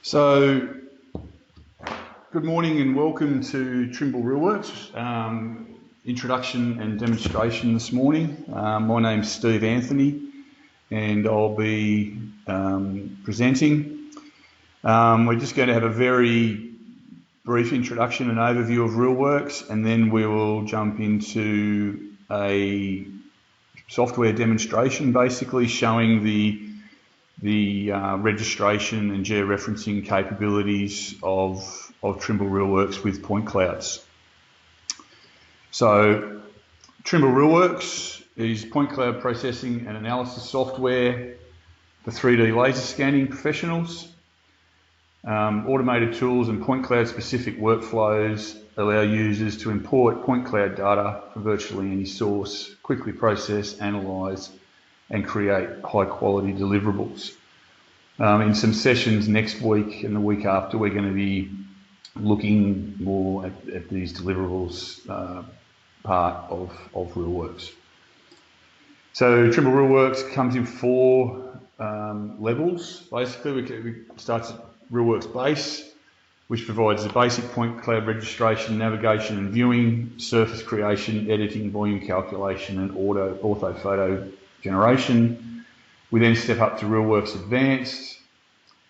So, good morning and welcome to Trimble RealWorks. Introduction and demonstration this morning. My name's Steve Anthony and I'll be presenting. We're just going to have a very brief introduction and overview of RealWorks, and then we will jump into a software demonstration, basically showing the registration and georeferencing capabilities of Trimble RealWorks with point clouds. So Trimble RealWorks is point cloud processing and analysis software for 3D laser scanning professionals. Automated tools and point cloud specific workflows allow users to import point cloud data from virtually any source, quickly process, analyze, and create high quality deliverables. In some sessions next week and the week after, we're going to be looking more at these deliverables part of RealWorks. So Trimble RealWorks comes in 4 levels. Basically, we start at RealWorks Base, which provides the basic point cloud registration, navigation and viewing, surface creation, editing, volume calculation and orthophoto generation. We then step up to RealWorks Advanced,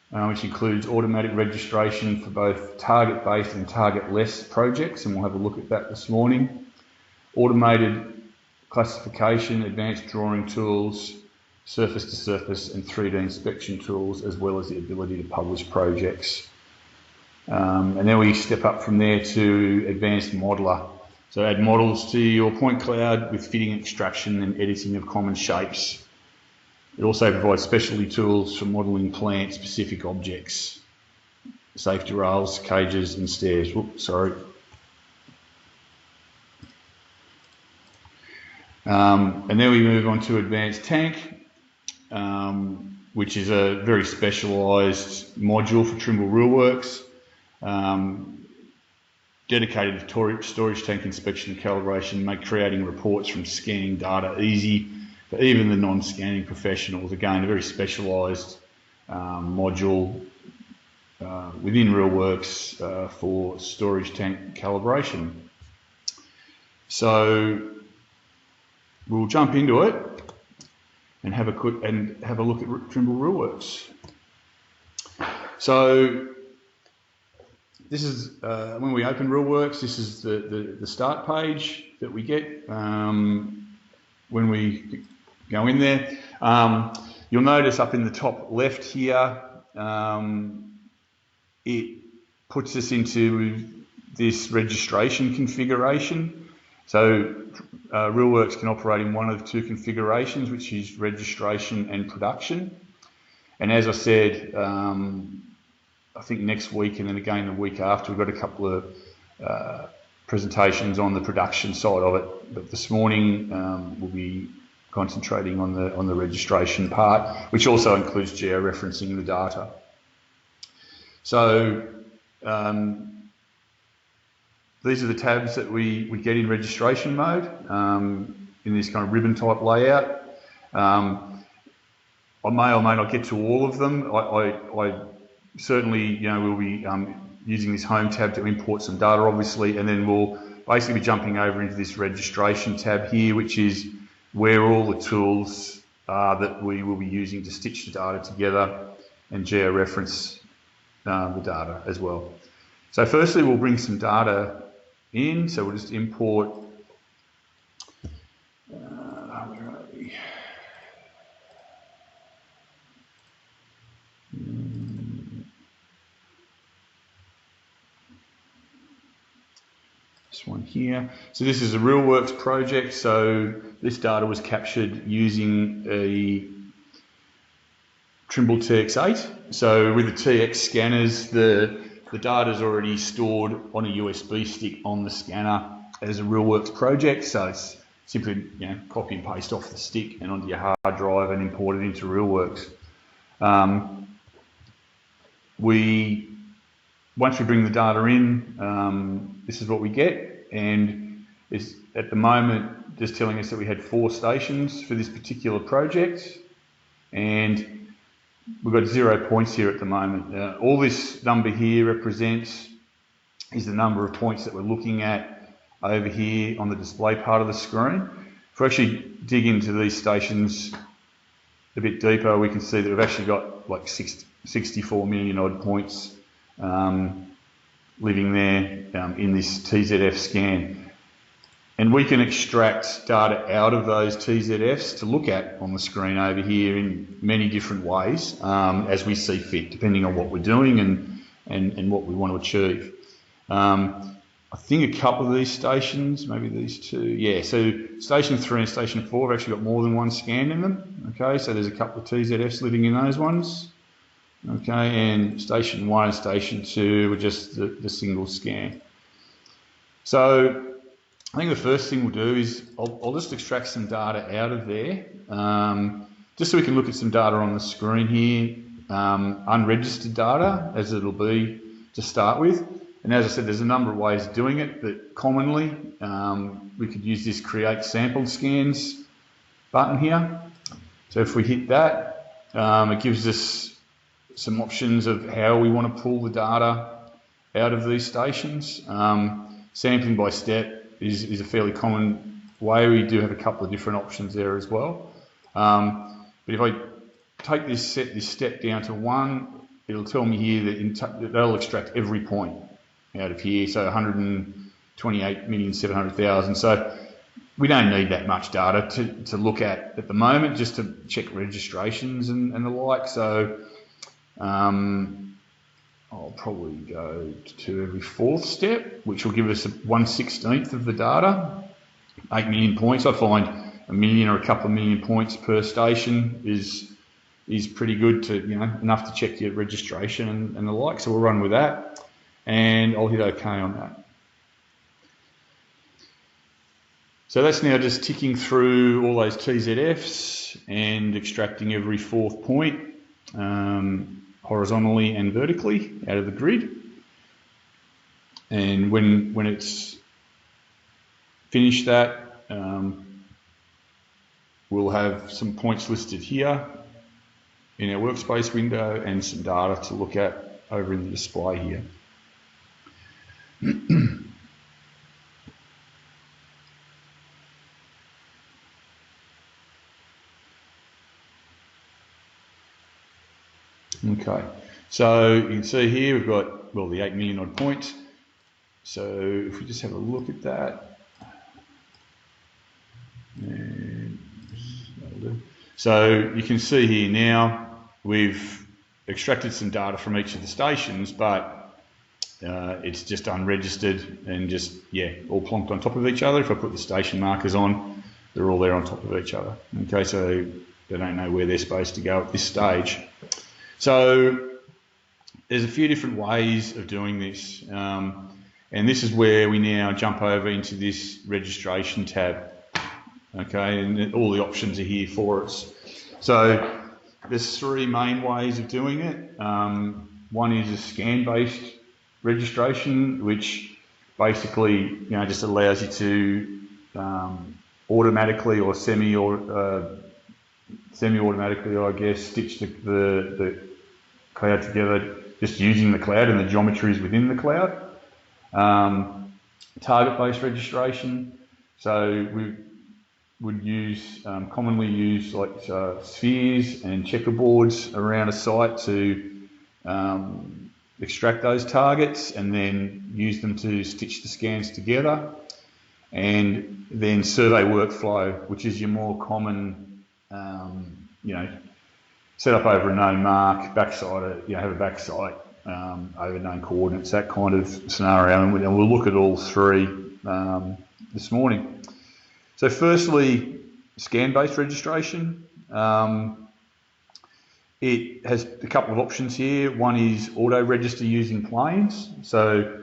which includes automatic registration for both target-based and target-less projects, and we'll have a look at that this morning. Automated classification, advanced drawing tools, surface-to-surface and 3D inspection tools, as well as the ability to publish projects. And then we step up from there to advanced modeler. So add models to your point cloud with fitting, extraction and editing of common shapes. It also provides specialty tools for modelling plant-specific objects, safety rails, cages and stairs. Oops, sorry. And then we move on to Advanced Tank, which is a very specialised module for Trimble RealWorks. Dedicated to storage tank inspection and calibration, make creating reports from scanning data easy for even the non-scanning professionals. Again, a very specialised module within RealWorks for storage tank calibration. So we'll jump into it and have a look at Trimble RealWorks. So this is when we open RealWorks. This is the start page that we get when we go in there. You'll notice up in the top left here, it puts us into this registration configuration. So RealWorks can operate in one of 2 configurations, which is registration and production. And as I said, I think next week and then again the week after, we've got a couple of presentations on the production side of it. But this morning we'll be concentrating on the registration part, which also includes georeferencing the data. So these are the tabs that we get in registration mode in this kind of ribbon type layout. I may or may not get to all of them. I certainly, we'll be using this home tab to import some data, obviously, and then we'll basically be jumping over into this registration tab here, which is where all the tools are that we will be using to stitch the data together and georeference the data as well. So firstly, we'll bring some data in. So we'll just import, where are we? This one here. So this is a RealWorks project. So this data was captured using a Trimble TX8. So with the TX scanners, the data is already stored on a USB stick on the scanner as a RealWorks project. So it's simply copy and paste off the stick and onto your hard drive and import it into RealWorks. Once we bring the data in, this is what we get, and it's at the moment just telling us that we had 4 stations for this particular project, and we've got 0 points here at the moment. All this number here represents is the number of points that we're looking at over here on the display part of the screen. If we actually dig into these stations a bit deeper, we can see that we've actually got like 64 million odd points living there in this TZF scan. And we can extract data out of those TZFs to look at on the screen over here in many different ways as we see fit, depending on what we're doing and what we want to achieve. I think a couple of these stations, maybe these two, yeah, so station 3 and station 4 have actually got more than one scan in them, okay, so there's a couple of TZFs living in those ones, okay, and station 1 and station 2 are just the single scan. So I think the first thing we'll do is I'll just extract some data out of there, just so we can look at some data on the screen here, unregistered data, as it'll be to start with. And as I said, there's a number of ways of doing it, but commonly we could use this Create Sample Scans button here. So if we hit that, it gives us some options of how we want to pull the data out of these stations. Sampling by step is a fairly common way. We do have a couple of different options there as well. But if I take set this step down to 1, it'll tell me here that that'll extract every point out of here, so 128,700,000. So we don't need that much data to look at the moment, just to check registrations and the like. So I'll probably go to every 4th step, which will give us 1/16 of the data, 8 million points. I find 1 million or a couple of million points per station is pretty good to, enough to check your registration and the like. So we'll run with that. And I'll hit OK on that. So that's now just ticking through all those TZFs and extracting every 4th point horizontally and vertically out of the grid. And when it's finished that, we'll have some points listed here in our workspace window and some data to look at over in the display here. Okay, so you can see here we've got, well, the 8 million odd points. So if we just have a look at that. So you can see here now we've extracted some data from each of the stations, but it's just unregistered and just, all plonked on top of each other. If I put the station markers on, they're all there on top of each other. Okay, so they don't know where they're supposed to go at this stage. So there's a few different ways of doing this. And this is where we now jump over into this registration tab. Okay, and all the options are here for us. So there's 3 main ways of doing it. One is a scan-based registration, which basically, just allows you to automatically or semi-automatically, I guess, stitch the cloud together just using the cloud and the geometries within the cloud. Target-based registration, so we would commonly use like spheres and checkerboards around a site to extract those targets and then use them to stitch the scans together. And then survey workflow, which is your more common, set up over a known mark, backside, have a backside over known coordinates, that kind of scenario. And we'll look at all 3 this morning. So firstly, scan-based registration. It has a couple of options here. One is auto-register using planes. So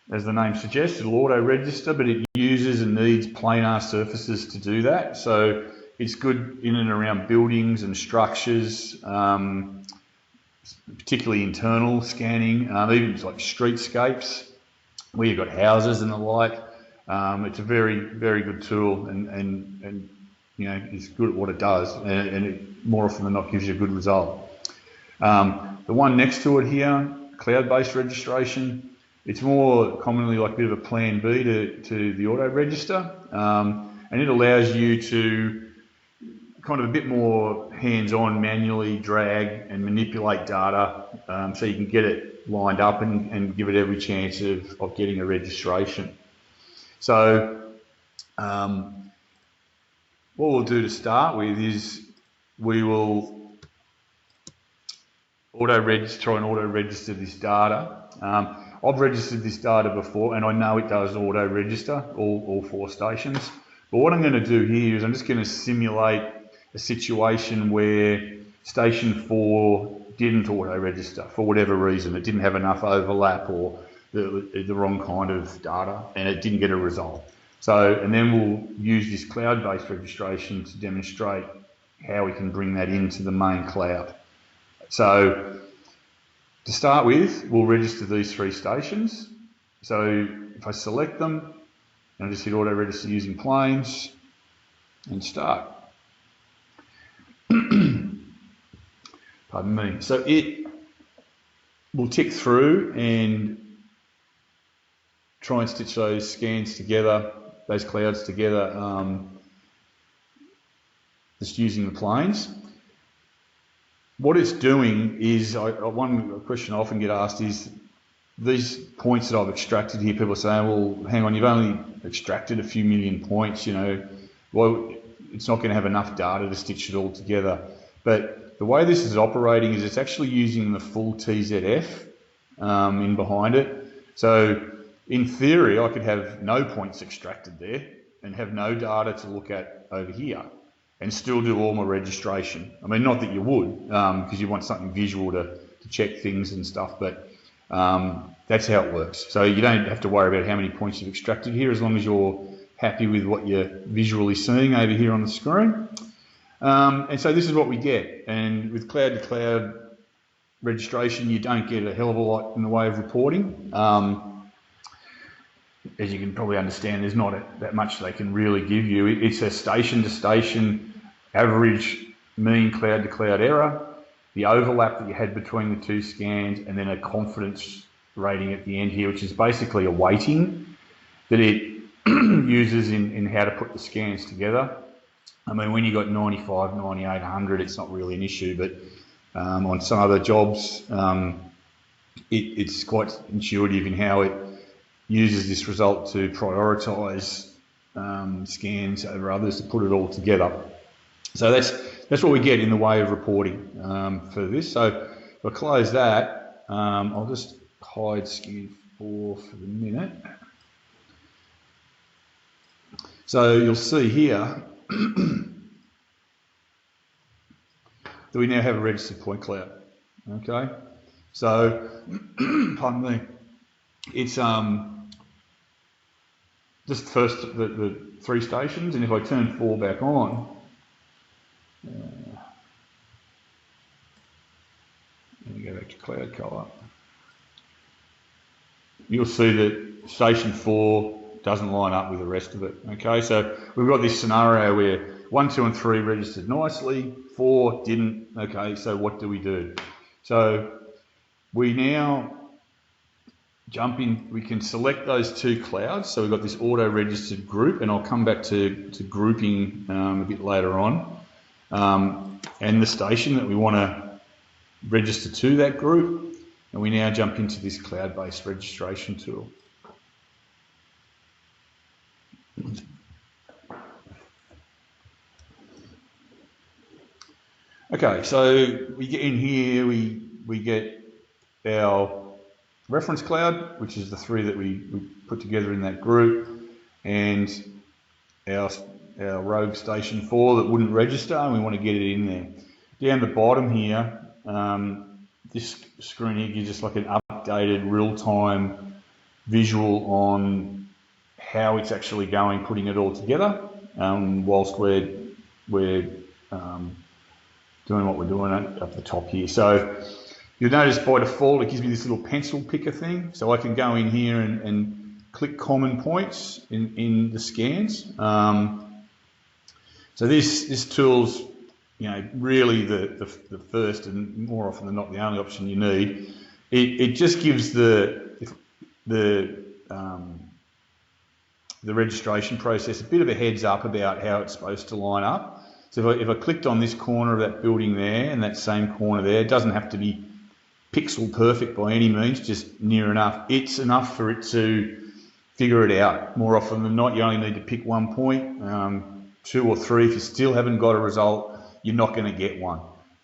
as the name suggests, it'll auto-register, but it uses and needs planar surfaces to do that. So it's good in and around buildings and structures, particularly internal scanning, even like streetscapes where you've got houses and the like. It's a very, very good tool and it's good at what it does, and it more often than not gives you a good result. The one next to it here, cloud-based registration, it's more commonly like a bit of a plan B to the auto register, and it allows you to kind of a bit more hands-on, manually drag and manipulate data, so you can get it lined up and give it every chance of getting a registration. So what we'll do to start with is we will try and auto-register this data. I've registered this data before, and I know it does auto-register all 4 stations. But what I'm going to do here is I'm just going to simulate a situation where station 4 didn't auto-register for whatever reason. It didn't have enough overlap or the wrong kind of data, and it didn't get a result. So, and then we'll use this cloud-based registration to demonstrate how we can bring that into the main cloud. So to start with, we'll register these 3 stations. So if I select them, and I just hit auto register using planes and start. Pardon me. So it will tick through and try and stitch those scans together, those clouds together, just using the planes. What it's doing is, one question I often get asked is, these points that I've extracted here, people are saying, well, hang on, you've only extracted a few million points, you know, well, it's not going to have enough data to stitch it all together. But the way this is operating is it's actually using the full TZF in behind it. So in theory, I could have no points extracted there and have no data to look at over here and still do all my registration. I mean, not that you would, because you want something visual to check things and stuff, but that's how it works. So you don't have to worry about how many points you've extracted here, as long as you're happy with what you're visually seeing over here on the screen. And so this is what we get. And with cloud-to-cloud registration, you don't get a hell of a lot in the way of reporting. As you can probably understand, there's not that much they can really give you. It's a station-to-station average mean cloud-to-cloud error, the overlap that you had between the 2 scans, and then a confidence rating at the end here, which is basically a weighting that it uses in how to put the scans together. I mean, when you got 95, 98, 100, it's not really an issue, but on some other jobs, it's quite intuitive in how it uses this result to prioritise scans over others to put it all together. So that's what we get in the way of reporting for this. So if I close that, I'll just hide scan 4 for the minute. So you'll see here that we now have a registered point cloud. Okay, so pardon me, it's just first the 3 stations, and if I turn 4 back on, let me go back to cloud color, you'll see that station 4 doesn't line up with the rest of it. Okay, so we've got this scenario where 1, 2 and 3 registered nicely, 4 didn't. Okay, so what do we do? So we now jump in, we can select those 2 clouds. So we've got this auto-registered group, and I'll come back to grouping a bit later on. And the station that we want to register to that group, and we now jump into this cloud-based registration tool. Okay, so we get in here, we get our reference cloud, which is the 3 that we put together in that group, and our rogue station 4 that wouldn't register, and we want to get it in there. Down the bottom here, this screen here gives us like an updated real-time visual on how it's actually going, putting it all together, whilst we're doing what we're doing up the top here. So you'll notice by default it gives me this little pencil picker thing, so I can go in here and click common points in the scans. So this tool's really the first and more often than not the only option you need. It just gives the registration process a bit of a heads up about how it's supposed to line up. So if I clicked on this corner of that building there and that same corner there, it doesn't have to be pixel perfect by any means, just near enough. It's enough for it to figure it out. More often than not, you only need to pick 1 point, 2 or 3. If you still haven't got a result, you're not going to get one.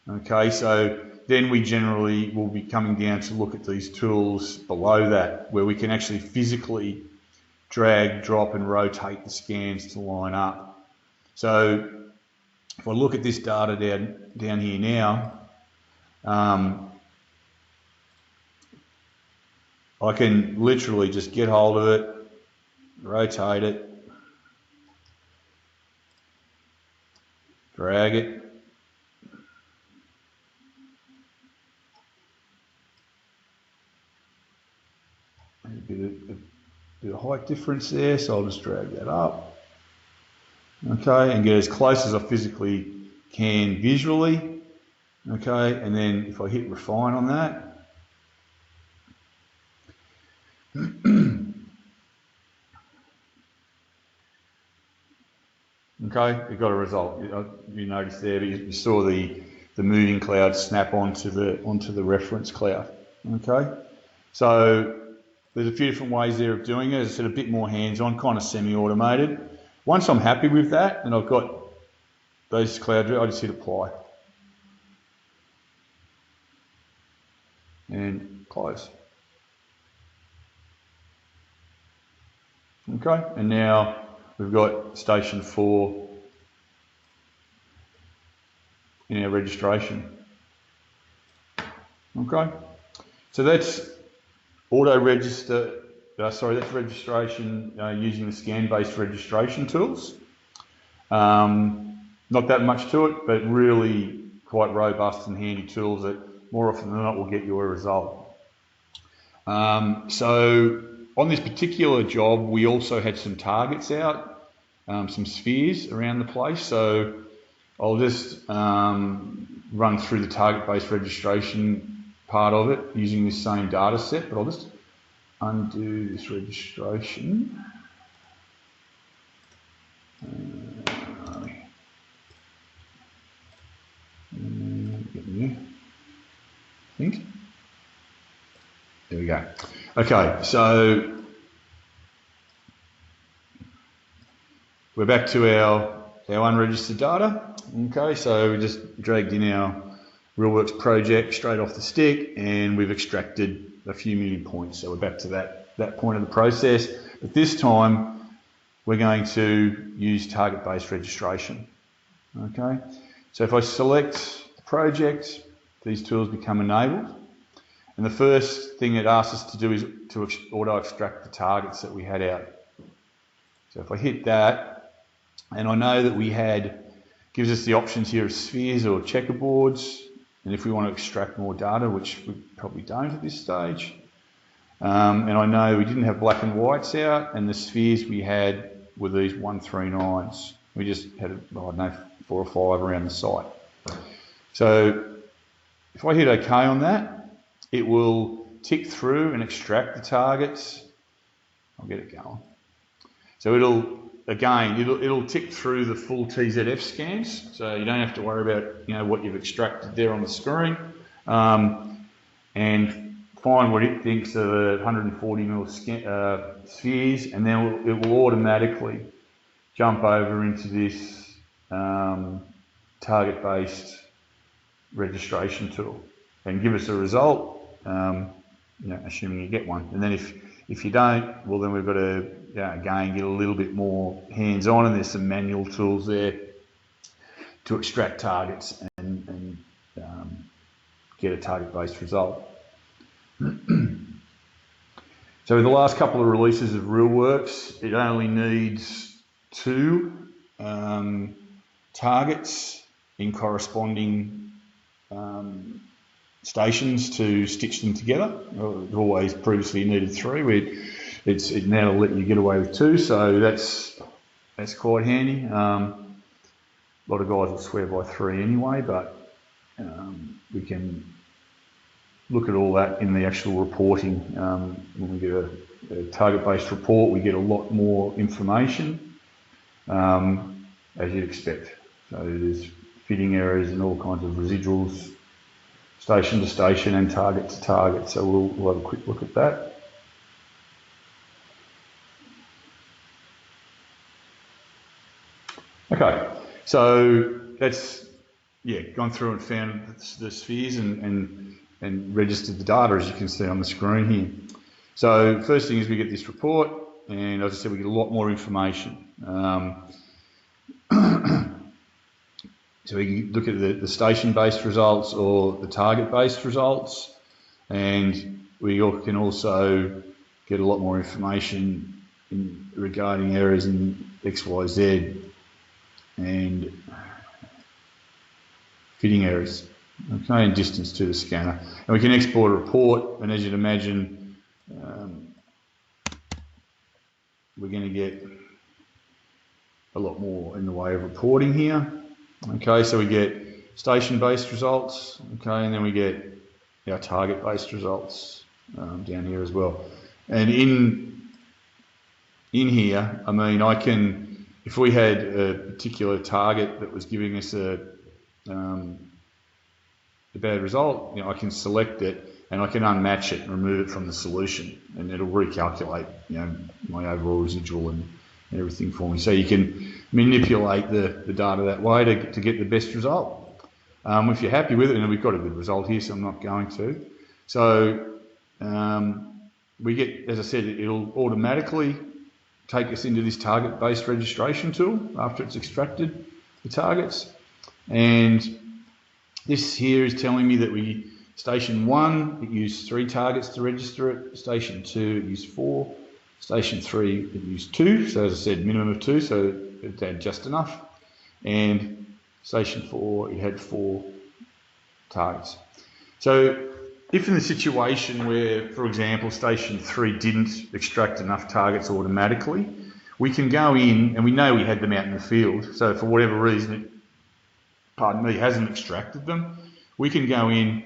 Okay, so then we generally will be coming down to look at these tools below that, where we can actually physically drag, drop and rotate the scans to line up. So if I look at this data down here now, I can literally just get hold of it, rotate it, drag it, a bit of height difference there, so I'll just drag that up. Okay, and get as close as I physically can visually. Okay, and then if I hit refine on that, okay, you've got a result. You noticed there, but you saw the moving cloud snap onto the reference cloud. Okay, so there's a few different ways there of doing it. As I said, a bit more hands-on, kind of semi-automated. Once I'm happy with that, and I've got those clouds, I just hit apply. And close. Okay, and now we've got station 4 in our registration. Okay, so that's auto-register. That's registration using the scan-based registration tools. Not that much to it, but really quite robust and handy tools that more often than not will get you a result. So on this particular job, we also had some targets out, some spheres around the place. So I'll just run through the target-based registration part of it using this same data set, but I'll just undo this registration. I think. There we go. Okay, so we're back to our unregistered data. Okay, so we just dragged in our RealWorks project straight off the stick, and we've extracted a few million points. So we're back to that point of the process. But this time, we're going to use target-based registration. Okay, so if I select the project, these tools become enabled. And the first thing it asks us to do is to auto-extract the targets that we had out. So if I hit that, and I know that we gives us the options here of spheres or checkerboards, and if we want to extract more data, which we probably don't at this stage. And I know we didn't have black and whites out, and the spheres we had were these 139s. We just had, I don't know, 4 or 5 around the site. So if I hit OK on that, it will tick through and extract the targets. I'll get it going. So it'll tick through the full TZF scans, so you don't have to worry about what you've extracted there on the screen, and find what it thinks are the 140 mil spheres, and then it will automatically jump over into this target-based registration tool and give us a result, assuming you get one. And then if you don't, well, then we've got to again get a little bit more hands-on, and there's some manual tools there to extract targets and get a target-based result. So with the last couple of releases of RealWorks, it only needs 2 targets in corresponding stations to stitch them together. It always previously needed 3. It now let you get away with 2, so that's quite handy. A lot of guys will swear by 3 anyway, but we can look at all that in the actual reporting. When we get a target-based report, we get a lot more information, as you'd expect. So there's fitting errors and all kinds of residuals, station to station and target to target. So we'll have a quick look at that. Okay, so that's gone through and found the spheres and registered the data, as you can see on the screen here. So first thing is we get this report, and as I said, we get a lot more information. So we can look at the station-based results or the target-based results, and we can also get a lot more information regarding errors in X, Y, Z and fitting errors, okay, and distance to the scanner. And we can export a report, and as you'd imagine, we're going to get a lot more in the way of reporting here. Okay, so we get station-based results, okay, and then we get our target-based results down here as well. And in here, I mean, I can, if we had a particular target that was giving us a bad result, I can select it and I can unmatch it and remove it from the solution, and it'll recalculate, my overall residual and everything for me. So you can manipulate the data that way to get the best result. If you're happy with it, and we've got a good result here, so I'm not going to. So we get, as I said, it'll automatically take us into this target-based registration tool after it's extracted the targets. And this here is telling me that station 1, it used 3 targets to register it. Station 2, it used 4. Station 3, it used 2. So as I said, minimum of 2, so it had just enough. And station 4, it had 4 targets. So if in the situation where, for example, station 3 didn't extract enough targets automatically, we can go in, and we know we had them out in the field, so for whatever reason it hasn't extracted them, we can go in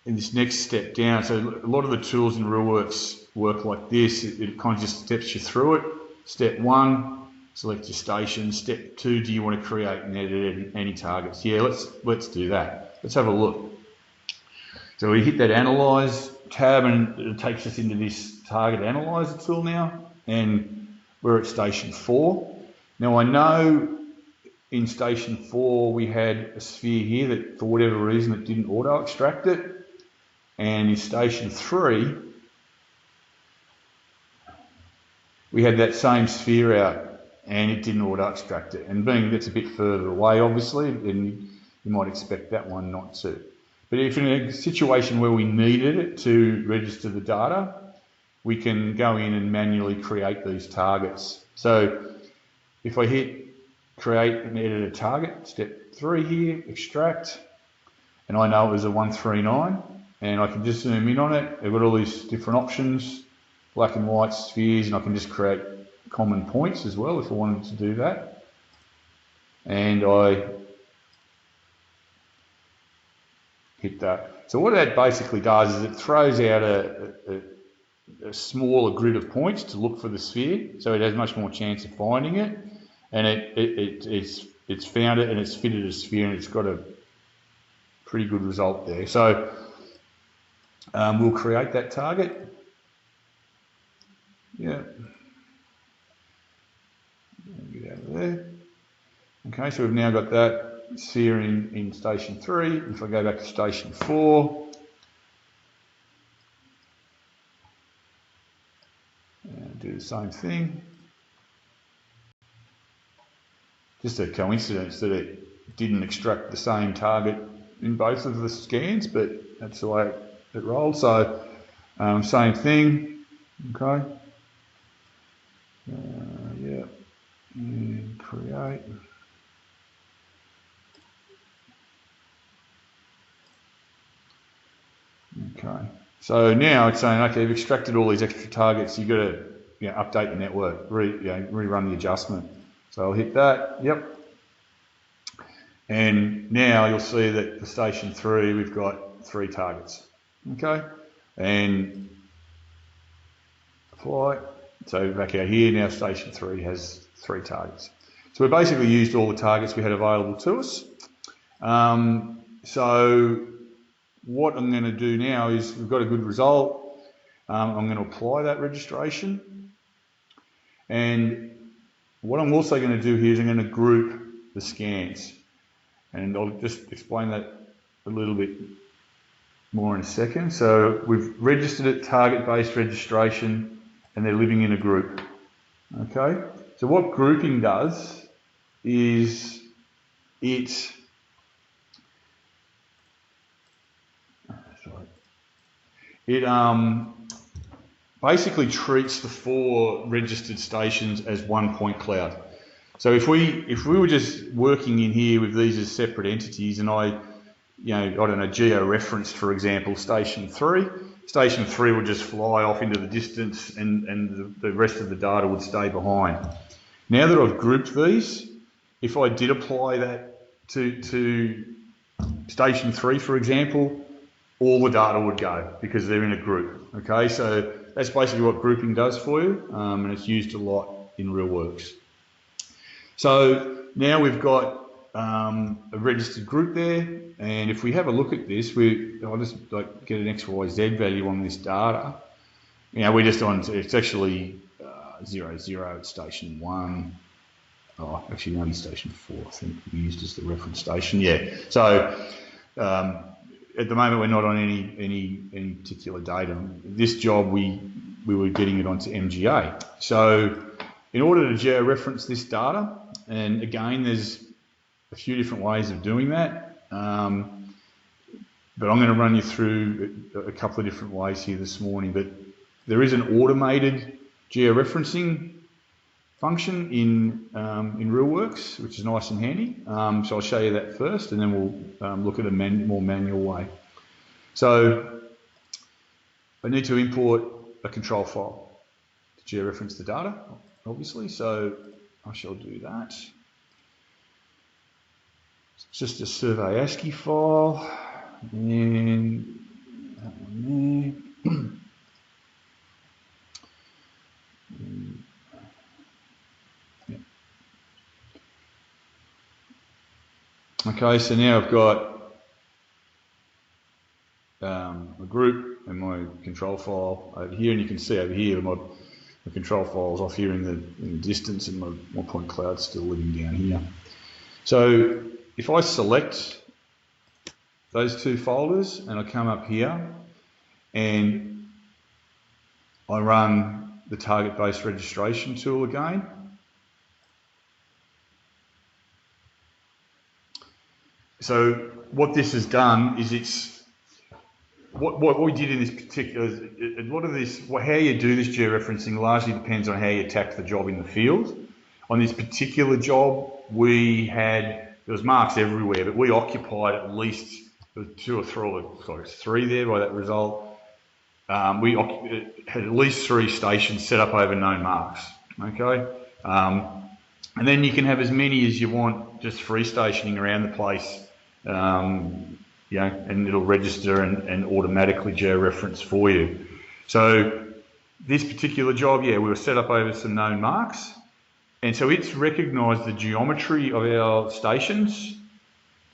this next step down. So a lot of the tools in RealWorks work like this. It kind of just steps you through it. Step 1, select your station. Step 2, do you want to create and edit any targets? Yeah, let's do that. Let's have a look. So we hit that Analyze tab, and it takes us into this Target Analyzer tool now, and we're at station 4. Now I know in station 4 we had a sphere here that for whatever reason it didn't auto extract it, and in station 3 we had that same sphere out and it didn't auto extract it, and being that's a bit further away obviously, and you might expect that one not to. But if in a situation where we needed it to register the data, we can go in and manually create these targets. So if I hit create and edit a target, step 3 here, extract, and I know it was a 139, and I can just zoom in on it. I've got all these different options, black and white spheres, and I can just create common points as well if I wanted to do that. And I hit that. So what that basically does is it throws out a smaller grid of points to look for the sphere, so it has much more chance of finding it, and it's found it and it's fitted a sphere, and it's got a pretty good result there. So we'll create that target. Yeah. Get out of there. Okay, so we've now got that sphere in station 3. If I go back to station 4, and do the same thing. Just a coincidence that it didn't extract the same target in both of the scans, but that's the way it rolled. So same thing, okay. Yeah, and create. Okay, so now it's saying, okay, you've extracted all these extra targets, you've got to update the network, rerun the adjustment. So I'll hit that, yep. And now you'll see that for station 3, we've got 3 targets. Okay, and apply. So back out here, now station 3 has 3 targets. So we basically used all the targets we had available to us. So what I'm going to do now is we've got a good result. I'm going to apply that registration. And what I'm also going to do here is I'm going to group the scans. And I'll just explain that a little bit more in a second. So we've registered it, target-based registration, and they're living in a group. Okay? So what grouping does is it basically treats the 4 registered stations as one point cloud. So if we were just working in here with these as separate entities, and I don't know, georeferenced, for example, station 3 would just fly off into the distance, and the rest of the data would stay behind. Now that I've grouped these, if I did apply that to station 3, for example, all the data would go because they're in a group. Okay, so that's basically what grouping does for you, and it's used a lot in RealWorks. So now we've got a registered group there, and if we have a look at this, I'll just get an XYZ value on this data. We're just on, it's actually 0, 0 at station 1. Oh, actually, no, station 4, I think we used as the reference station. Yeah. So at the moment, we're not on any particular data. This job, we were getting it onto MGA. So in order to georeference this data, and again, there's a few different ways of doing that, but I'm going to run you through a couple of different ways here this morning. But there is an automated georeferencing function in RealWorks, which is nice and handy. So I'll show you that first, and then we'll look at a more manual way. So I need to import a control file to georeference the data, obviously. So I shall do that. It's just a survey ASCII file, and that one there. Okay, so now I've got a group and my control file over here, and you can see over here my control file's off here in the distance, and my point cloud's still living down here. So if I select those 2 folders and I come up here and I run the target-based registration tool again, so what this has done is what we did in this particular, how you do this georeferencing largely depends on how you attack the job in the field. On this particular job, there was marks everywhere, but we occupied at least 2 or 3 there by that result. We had at least 3 stations set up over known marks. Okay, and then you can have as many as you want, just free stationing around the place. And it'll register and automatically georeference for you. So this particular job, we were set up over some known marks, and so it's recognised the geometry of our stations,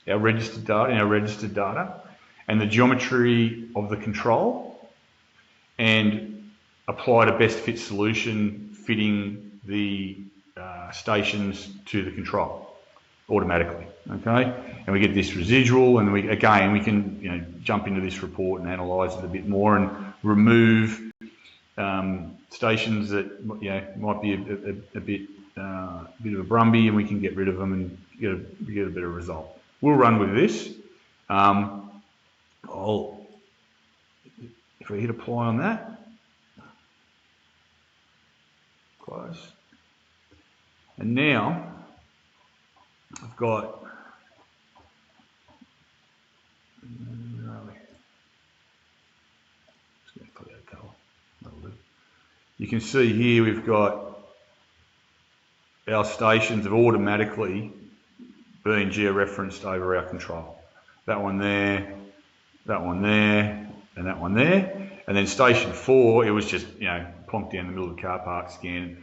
our registered data, and the geometry of the control, and applied a best fit solution fitting the stations to the control automatically. Okay, and we get this residual, and we can jump into this report and analyse it a bit more and remove stations that might be a bit of a brumby, and we can get rid of them and get a better result. We'll run with this. If we hit apply on that, close, and now I've got. You can see here we've got our stations have automatically being georeferenced over our control. That one there, that one there, and that one there. And then station 4, it was just, you know, plonked down the middle of the car park scan.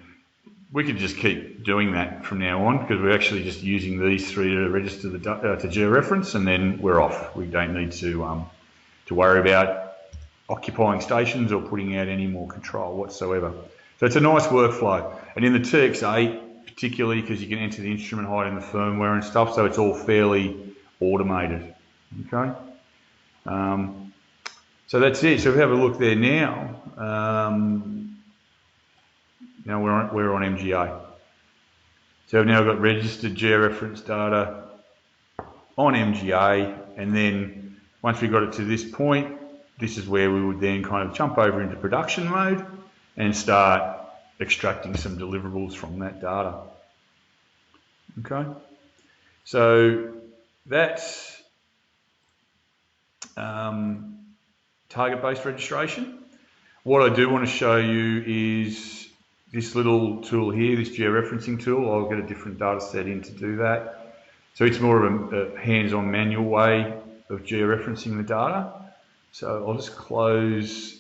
We could just keep doing that from now on because we're actually just using these 3 to register the to georeference, and then we're off. We don't need to worry about occupying stations or putting out any more control whatsoever. So it's a nice workflow. And in the TX8, particularly because you can enter the instrument height in the firmware and stuff, so it's all fairly automated. Okay. So that's it. So if we have a look there now, now we're on MGA. So I've now got registered georeference data on MGA, and then once we got it to this point, this is where we would then kind of jump over into production mode and start extracting some deliverables from that data. Okay, so that's target-based registration. What I do want to show you is this little tool here, this georeferencing tool. I'll get a different data set in to do that. So it's more of a hands-on manual way of georeferencing the data. So I'll just close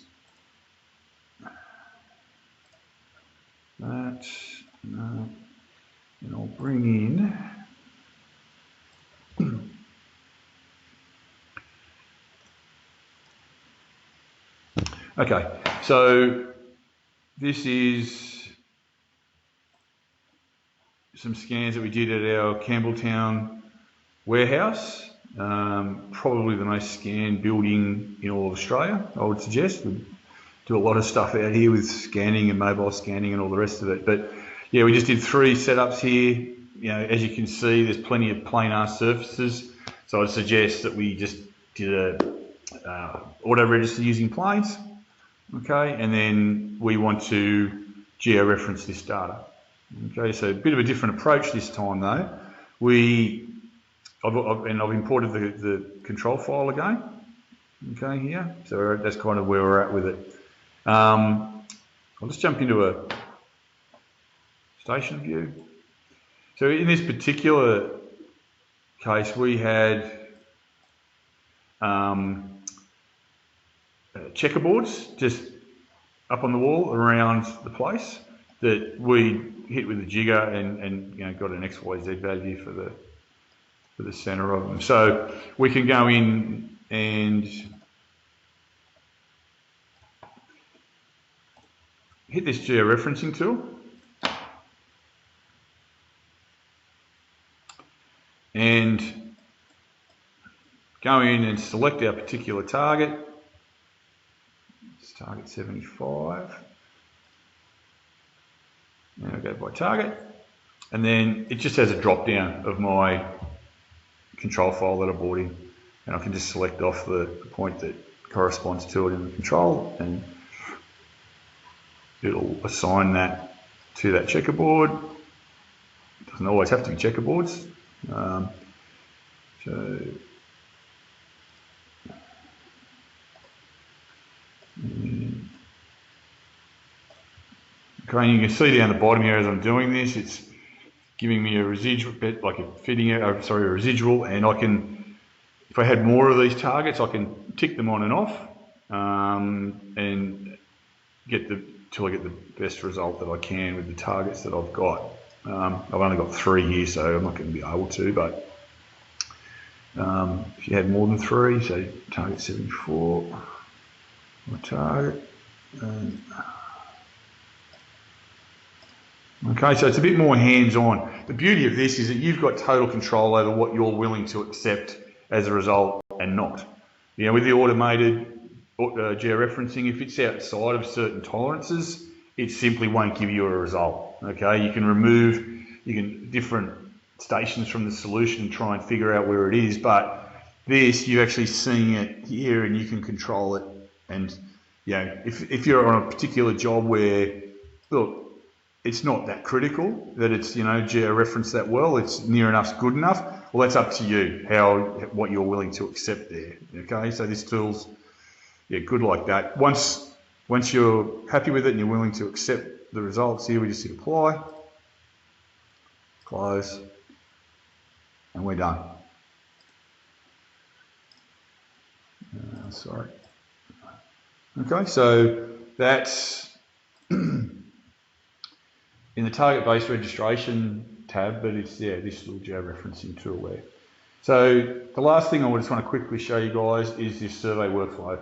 that, and I'll bring in okay, so this is some scans that we did at our Campbelltown warehouse. Probably the most scanned building in all of Australia, I would suggest. We do a lot of stuff out here with scanning and mobile scanning and all the rest of it. But yeah, we just did 3 setups here. You know, as you can see, there's plenty of planar surfaces. So I'd suggest that we just did a auto register using planes. Okay, and then we want to georeference this data. Okay, so a bit of a different approach this time though. I've imported the control file again. Okay, here. So that's kind of where we're at with it. I'll just jump into a station view. So in this particular case, we had checkerboards just up on the wall around the place that we hit with a jigger and you know, got an XYZ value for the center of them. So we can go in and hit this georeferencing tool and go in and select our particular target. It's target 75. Now I go by target, and then it just has a drop down of my control file that I brought in, and I can just select off the point that corresponds to it in the control, and it'll assign that to that checkerboard. It doesn't always have to be checkerboards. Okay, you can see down the bottom here as I'm doing this, it's giving me a residual bit, like a residual, and I can, if I had more of these targets, I can tick them on and off, and get till I get the best result that I can with the targets that I've got. I've only got 3 here, so I'm not going to be able to, but if you had more than 3, so target 74, my target, and okay, so it's a bit more hands-on. The beauty of this is that you've got total control over what you're willing to accept as a result and not. You know, with the automated georeferencing, if it's outside of certain tolerances, it simply won't give you a result. Okay, you can remove different stations from the solution and try and figure out where it is, but this, you're actually seeing it here and you can control it. And you know, if you're on a particular job where, look, it's not that critical that it's, you know, georeferenced that well, it's near enough's good enough, well, that's up to you, what you're willing to accept there. Okay, so this tool's, yeah, good like that. Once you're happy with it and you're willing to accept the results here, we just hit apply, close, and we're done. Sorry. Okay, so that's in the Target-Based registration tab, but it's, yeah, this little georeferencing tool there. So the last thing I just want to quickly show you guys is this survey workflow,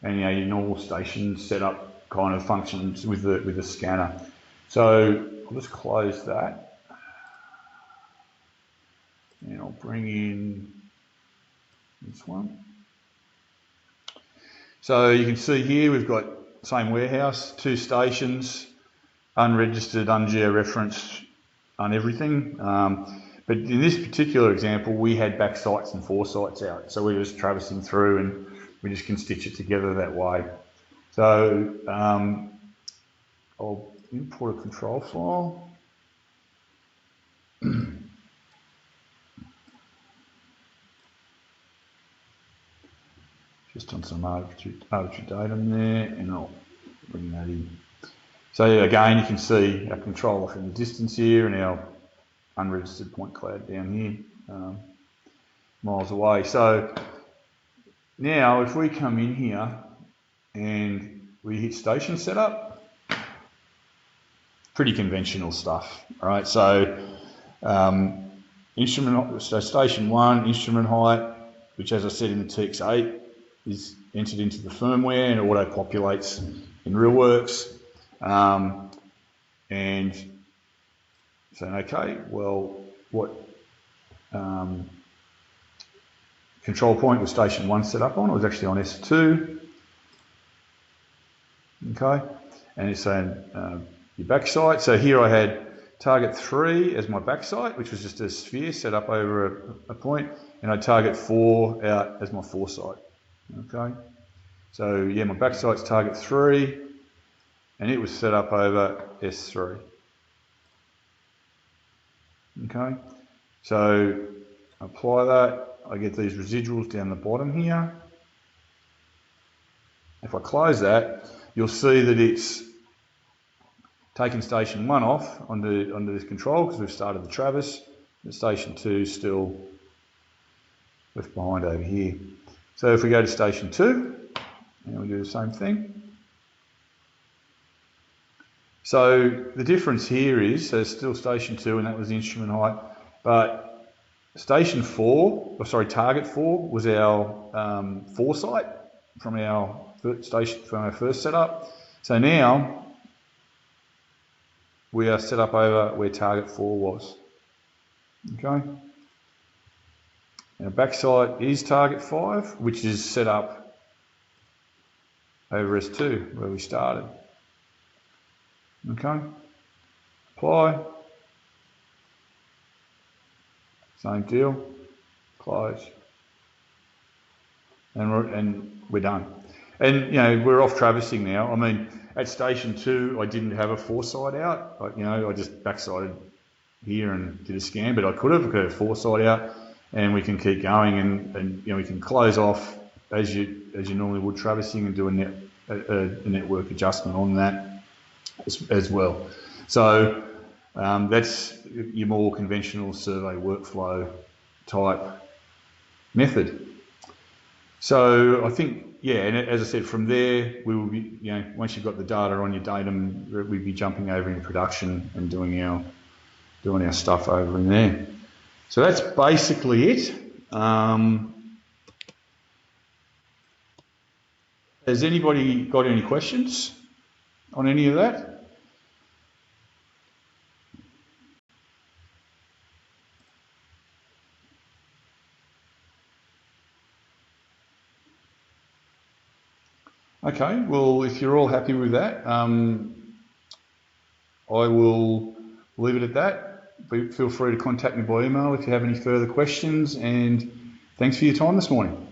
and you know, your normal station setup kind of functions with the scanner. So I'll just close that, and I'll bring in this one. So you can see here we've got same warehouse, 2 stations, unregistered, ungeoreferenced, everything. But in this particular example, we had back sites and foresights out. So we were just traversing through and we just can stitch it together that way. So I'll import a control file. Just on some arbitrary datum there, and I'll bring that in. So again, you can see our control off in the distance here and our unregistered point cloud down here, miles away. So now if we come in here and we hit station setup, pretty conventional stuff, right? So station 1, instrument height, which as I said in the TX8 is entered into the firmware and it auto-populates in RealWorks. And saying, okay, well, what control point was station 1 set up on? It was actually on S2. Okay, and it's saying your back site. So here I had target 3 as my back site, which was just a sphere set up over a point, and I target 4 out as my foresight. Okay, so yeah, my back site's target 3, and it was set up over S3. Okay, so apply that, I get these residuals down the bottom here. If I close that, you'll see that it's taken station 1 off onto this control because we've started the traverse. The station 2 is still left behind over here. So if we go to station 2, and we do the same thing. So the difference here is, so still station 2, and that was the instrument height, but station 4, or sorry, target 4 was our foresight from our first setup. So now we are set up over where target 4 was. Okay. Our backside is target 5, which is set up over S2 where we started. Okay, apply, same deal, close, and we're done. And you know, we're off traversing now. I mean, at station 2, I didn't have a foresight out. I just backsided here and did a scan, but I could have a foresight out, and we can keep going, and you know, we can close off as you normally would traversing and do a network adjustment on that as well. So that's your more conventional survey workflow type method. So I think, yeah, and as I said, from there we will be, you know, once you've got the data on your datum, we'd be jumping over in production and doing our stuff over in there. So that's basically it. Has anybody got any questions on any of that? Okay, well, if you're all happy with that, I will leave it at that. Feel free to contact me by email if you have any further questions, and thanks for your time this morning.